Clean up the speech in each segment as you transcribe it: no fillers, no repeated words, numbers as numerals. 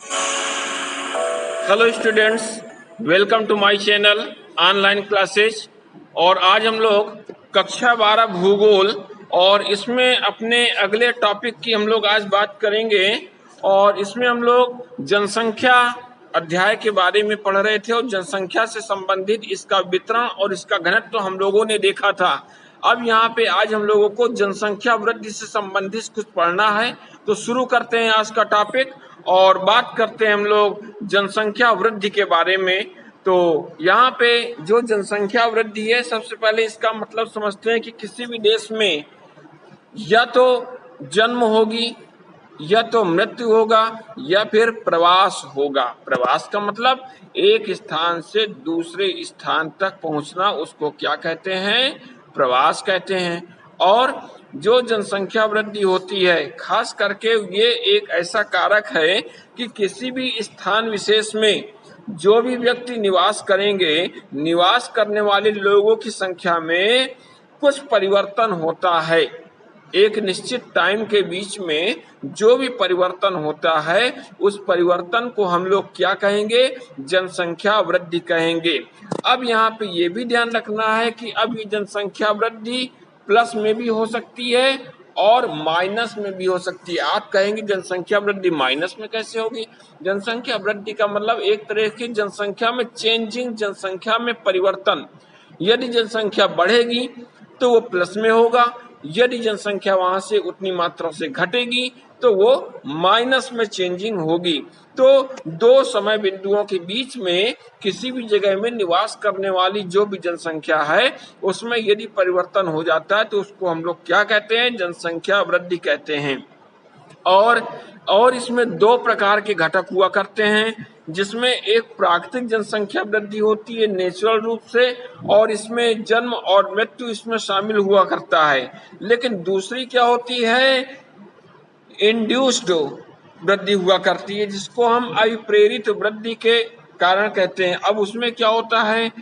Hello students, welcome to my channel online classes. और आज हम लोग कक्षा 12 भूगोल और इसमें अपने अगले टॉपिक की हम लोग आज बात करेंगे। और इसमें हम लोग जनसंख्या अध्याय के बारे में पढ़ रहे थे और जनसंख्या से संबंधित इसका वितरण और इसका घनत्व तो हम लोगों ने देखा था। अब यहाँ पे आज हम लोगों को जनसंख्या वृद्धि से संबंधित कुछ पढ़ना है, तो शुरू करते हैं आज का टॉपिक और बात करते हैं हम लोग जनसंख्या वृद्धि के बारे में। तो यहाँ पे जो जनसंख्या वृद्धि है, सबसे पहले इसका मतलब समझते हैं कि किसी भी देश में या तो जन्म होगी, या तो मृत्यु होगा, या फिर प्रवास होगा। प्रवास का मतलब एक स्थान से दूसरे स्थान तक पहुंचना, उसको क्या कहते हैं? प्रवास कहते हैं। और जो जनसंख्या वृद्धि होती है, खास करके ये एक ऐसा कारक है कि किसी भी स्थान विशेष में जो भी व्यक्ति निवास करेंगे, निवास करने वाले लोगों की संख्या में कुछ परिवर्तन होता है। एक निश्चित टाइम के बीच में जो भी परिवर्तन होता है, उस परिवर्तन को हम लोग क्या कहेंगे? जनसंख्या वृद्धि कहेंगे। अब यहाँ पे ये भी ध्यान रखना है कि अब ये जनसंख्या वृद्धि प्लस में भी हो सकती है और माइनस में भी हो सकती है। आप कहेंगे जनसंख्या वृद्धि माइनस में कैसे होगी? जनसंख्या वृद्धि का मतलब एक तरह की जनसंख्या में चेंजिंग, जनसंख्या में परिवर्तन। यदि जनसंख्या बढ़ेगी तो वो प्लस में होगा, यदि जनसंख्या वहां से उतनी मात्रा से घटेगी तो वो माइनस में चेंजिंग होगी। तो दो समय बिंदुओं के बीच में किसी भी जगह में निवास करने वाली जो भी जनसंख्या है, उसमें यदि परिवर्तन हो जाता है तो उसको हम लोग क्या कहते हैं? जनसंख्या वृद्धि कहते हैं। और इसमें दो प्रकार के घटक हुआ करते हैं, जिसमें एक प्राकृतिक जनसंख्या वृद्धि होती है नेचुरल रूप से, और इसमें जन्म और मृत्यु इसमें शामिल हुआ करता है। लेकिन दूसरी क्या होती है? इंड्यूस्ड वृद्धि हुआ करती है, जिसको हम अभिप्रेरित वृद्धि के कारण कहते हैं। अब उसमें क्या होता है?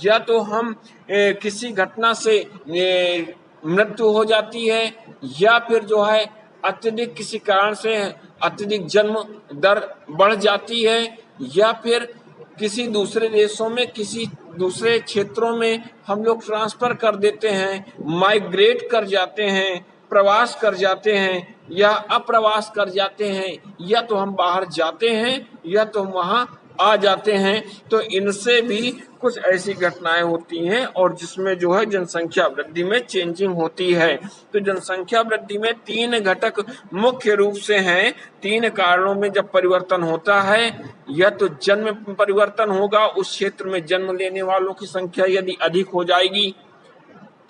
या तो हम किसी घटना से मृत्यु हो जाती है, या फिर जो है अत्यधिक किसी कारण से अत्यधिक जन्म दर बढ़ जाती है, या फिर किसी दूसरे देशों में, किसी दूसरे क्षेत्रों में हम लोग ट्रांसफर कर देते हैं, माइग्रेट कर जाते हैं, प्रवास कर जाते हैं, या अप्रवास कर जाते हैं, या तो हम बाहर जाते हैं या तो हम वहां आ जाते हैं। तो इनसे भी कुछ ऐसी घटनाएं होती हैं और जिसमें जो है जनसंख्या वृद्धि में चेंजिंग होती है। तो जनसंख्या वृद्धि में तीन घटक मुख्य रूप से हैं। तीन कारणों में जब परिवर्तन होता है, या तो जन्म परिवर्तन होगा, उस क्षेत्र में जन्म लेने वालों की संख्या यदि अधिक हो जाएगी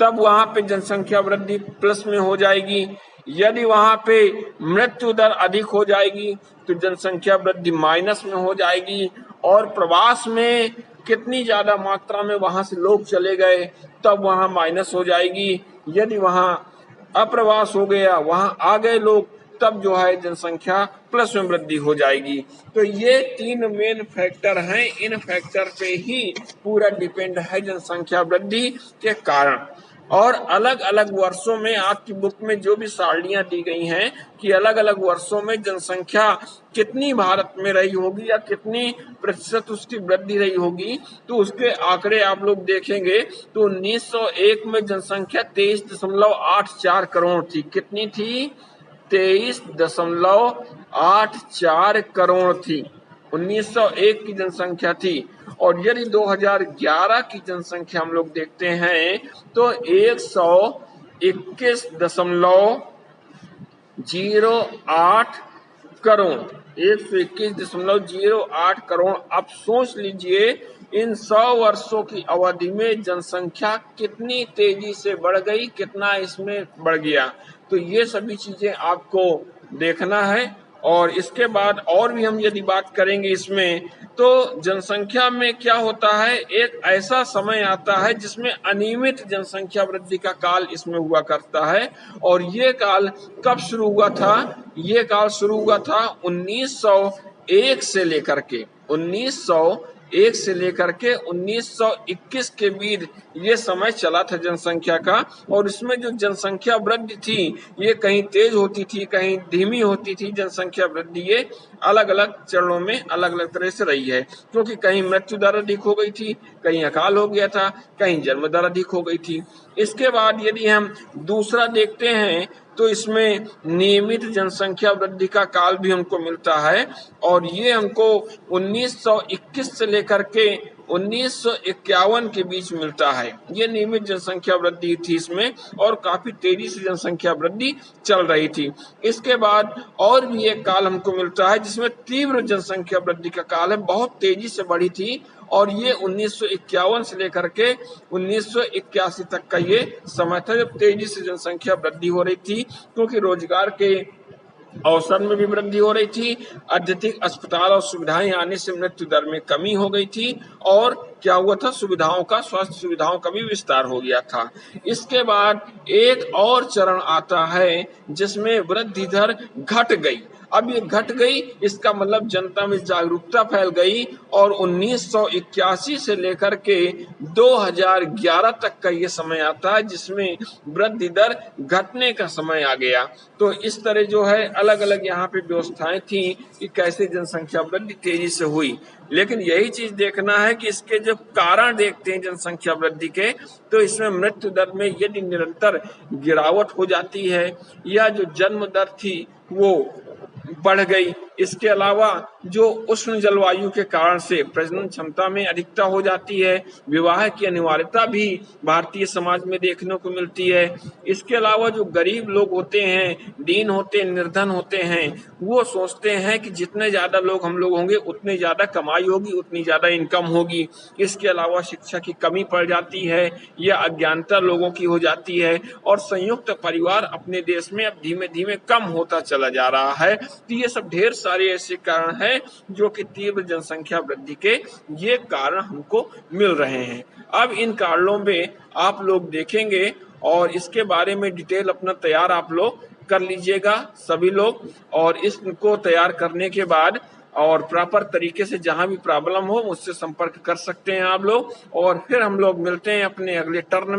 तब वहां पे जनसंख्या वृद्धि प्लस में हो जाएगी। यदि वहां पे मृत्यु दर अधिक हो जाएगी तो जनसंख्या वृद्धि माइनस में हो जाएगी। और प्रवास में कितनी ज्यादा मात्रा में वहां से लोग चले गए तब वहां माइनस हो जाएगी। यदि वहां अप्रवास हो गया, वहां आ गए लोग, तब जो है जनसंख्या प्लस में वृद्धि हो जाएगी। तो ये तीन मेन फैक्टर हैं, इन फैक्टर पे ही पूरा डिपेंड है जनसंख्या वृद्धि के कारण। और अलग अलग वर्षों में आपकी बुक में जो भी सारणियां दी गई हैं कि अलग अलग वर्षों में जनसंख्या कितनी भारत में रही होगी या कितनी प्रतिशत उसकी वृद्धि रही होगी, तो उसके आंकड़े आप लोग देखेंगे तो 1901 में जनसंख्या 23.84 करोड़ थी। कितनी थी? 23.84 करोड़ थी, 1901 की जनसंख्या थी। और यदि 2011 की जनसंख्या हम लोग देखते हैं तो 121.08 करोड़, 121.08 करोड़। अब सोच लीजिए इन 100 वर्षों की अवधि में जनसंख्या कितनी तेजी से बढ़ गई, कितना इसमें बढ़ गया। तो ये सभी चीजें आपको देखना है। और इसके बाद और भी हम यदि बात करेंगे इसमें, तो जनसंख्या में क्या होता है, एक ऐसा समय आता है जिसमें अनियमित जनसंख्या वृद्धि का काल इसमें हुआ करता है। और ये काल कब शुरू हुआ था? ये काल शुरू हुआ था 1901 से लेकर के 1901 1901 से लेकर के 1921 के बीच ये समय चला था जनसंख्या का। और इसमें जो जनसंख्या वृद्धि थी ये कहीं तेज होती थी, कहीं धीमी होती थी। जनसंख्या वृद्धि ये अलग अलग चरणों में अलग अलग तरह से रही है, क्योंकि कहीं मृत्यु दर अधिक हो गई थी, कहीं अकाल हो गया था, कहीं जन्म दर अधिक हो गई थी। इसके बाद यदि हम दूसरा देखते हैं तो इसमें नियमित जनसंख्या वृद्धि का काल भी हमको मिलता है, और ये हमको 1921 से लेकर के 1951 के बीच मिलता है। ये नियमित जनसंख्या वृद्धि थी इसमें, और काफी तेजी से जनसंख्या वृद्धि चल रही थी। इसके बाद और भी एक काल हमको मिलता है जिसमें तीव्र जनसंख्या वृद्धि का काल है, बहुत तेजी से बढ़ी थी, और ये 1951 से लेकर के 1981 तक का ये समय था जब तेजी से जनसंख्या वृद्धि हो रही थी, क्योंकि रोजगार के अवसर में भी वृद्धि हो रही थी, अत्यधिक अस्पताल और सुविधाएं आने से मृत्यु दर में कमी हो गई थी, और क्या हुआ था, सुविधाओं का, स्वास्थ्य सुविधाओं का भी विस्तार हो गया था। इसके बाद एक और चरण आता है जिसमें वृद्धि दर घट गई। अब ये घट गई, इसका मतलब जनता में जागरूकता फैल गई, और 1981 से लेकर के 2011 तक का ये समय आता है जिसमें वृद्धि दर घटने का समय आ गया। तो इस तरह जो है अलग अलग यहाँ पे व्यवस्थाएं थी कि कैसे जनसंख्या वृद्धि तेजी से हुई। लेकिन यही चीज देखना है कि इसके जो कारण देखते हैं जनसंख्या वृद्धि के, तो इसमें मृत्यु दर में यदि निरंतर गिरावट हो जाती है, या जो जन्म दर थी वो बढ़ गई, इसके अलावा जो उष्ण जलवायु के कारण से प्रजनन क्षमता में अधिकता हो जाती है, विवाह की अनिवार्यता भी भारतीय समाज में देखने को मिलती है। इसके अलावा जो गरीब लोग होते हैं, दीन होते हैं, निर्धन होते हैं, वो सोचते हैं कि जितने ज्यादा लोग हम लोग होंगे उतनी ज्यादा कमाई होगी, उतनी ज्यादा इनकम होगी। इसके अलावा शिक्षा की कमी पड़ जाती है, या अज्ञानता लोगों की हो जाती है, और संयुक्त परिवार अपने देश में अब धीमे धीमे कम होता चला जा रहा है। तो ये सब ढेर सारे ऐसे कारण हैं जो कि तीव्र जनसंख्या वृद्धि के ये कारण हमको मिल रहे हैं। अब इन कारणों में आप लोग देखेंगे, और इसके बारे में डिटेल अपना तैयार आप लोग कर लीजिएगा सभी लोग, और इसको तैयार करने के बाद और प्रॉपर तरीके से जहां भी प्रॉब्लम हो मुझसे संपर्क कर सकते हैं आप लोग, और फिर हम लोग मिलते हैं अपने अगले टर्न में।